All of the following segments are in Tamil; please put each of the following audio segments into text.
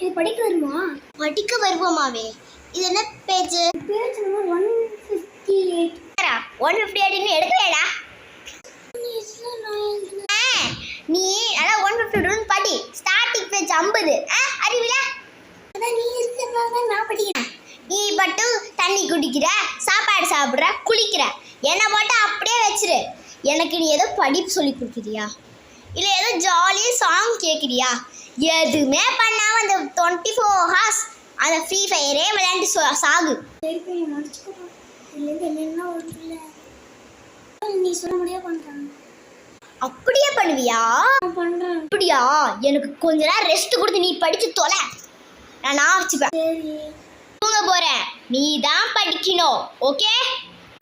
இது படிக்க வருமா? படிக்க வருவோமாவே? இது என்ன பேஜ்? Page number 158. 158 எடுக்கலைடா. நீ அதான் 152 படி. Starting page 50. அறிவில? அதான் நீ இருக்கிறதால நான் படிக்கிறேன். நீ மட்டும் தண்ணி குடிக்கிற, சாப்பாடு சாப்பிட்ற, குளிக்கிற. என்னை மட்டும் அப்படியே வச்சிரு. எனக்கு நீ ஏதோ படிப்பு சொல்லி கொடுக்குறியா, இல்லை ஏதோ ஜாலியாக சாங் கேட்குறியா? எதுவுமே பண்ணாமல் அந்த 24 hours அந்த ஃப்ரீ ஃபயரே விளையாண்டு சாகு. சரி முடிச்சுக்கோ. இதுலேருந்து என்னென்ன ஒரு இல்லை நீ சொல்ல முடியாது பண்ணுறாங்க. அப்படியே பண்ணுவியா? பண்ணுறேன். அப்படியா? எனக்கு கொஞ்ச நேரம் ரெஸ்ட் கொடுத்து நீ படிச்சு தொலை. நான் வச்சுப்பேன். சரி தூங்க போறேன். நீ தான் படிக்கணும். Okay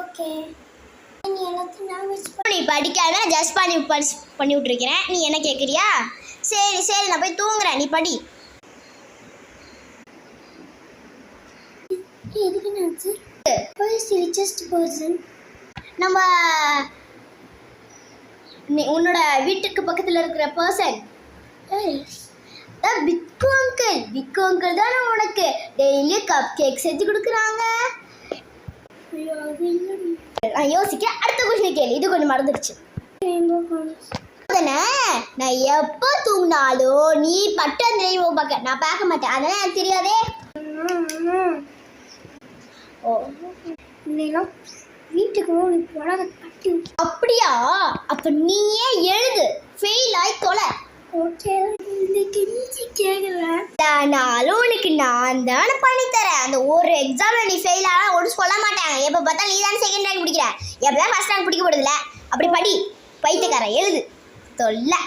okay. நீ எல்லாத்தையும் நான் வச்சு நீ படிக்காத ஜஸ்ட் பண்ணி விட்டுருக்கிறேன். நீ என்ன கேட்குறியா? சரி சரி நான் போய் தூங்குறேன். நீ படி. எதுக்கு நினச்சி ரிச்சஸ்ட் பர்சன் நம்ம உன்னோட வீட்டுக்கு பக்கத்தில் இருக்கிற பர்சன் பிக்கு அங்கிள். பிக்கு அங்கிள் தானே உனக்கு டெய்லி கப் கேக் செஞ்சு கொடுக்குறாங்க. நான் யோசிக்கிறேன். அடுத்த கொஸ்டின் கேளு. இது கொஞ்சம் மறந்துடுச்சு. நான் எப்போ தூங்கினாலும் நீ பட்டு அந்த ரெயின்போ பார்க்க நான் பார்க்க மாட்டேன். அதெல்லாம் எனக்கு தெரியாதே. ஓ இன்னும் வீட்டுக்கு உனக்கு கட்டி. அப்படியா? அப்போ நீயே எழுது. ஃபெயில் ஆகி தொலை. ஓகே கேட்கல. ஆனாலும் உனக்கு நான் தானே பண்ணித்தரேன். அந்த ஒரு எக்ஸாமில் நீ ஃபெயில் ஆனால் ஒன்றும் சொல்ல மாட்டாங்க. எப்போ பார்த்தா நீ தானே செகண்ட் ரேங்க் பிடிக்கிற. எப்போ தான் ஃபர்ஸ்ட் ரேங்க் பிடிக்க போடுதில்ல. அப்படி படி. பைத்தியக்காரன் எழுது. தொல்லை.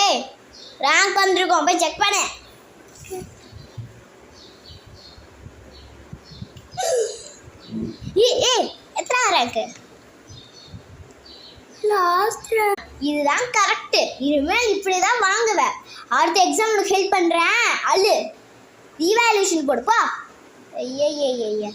ஏய் ரேங்க் வந்துருக்கோம். போய் செக் பண்ணு. ஏய் எத்தனை ரேங்க்கு? லாஸ்ட். இதுதான் கரெக்டு. இனிமேல் இப்படி தான் வாங்குவேன். அடுத்த எக்ஸாம் உனக்கு ஹெல்ப் பண்ணுறேன். அல்லு ஈவாலுவேஷன் போடுப்பா. ஐயா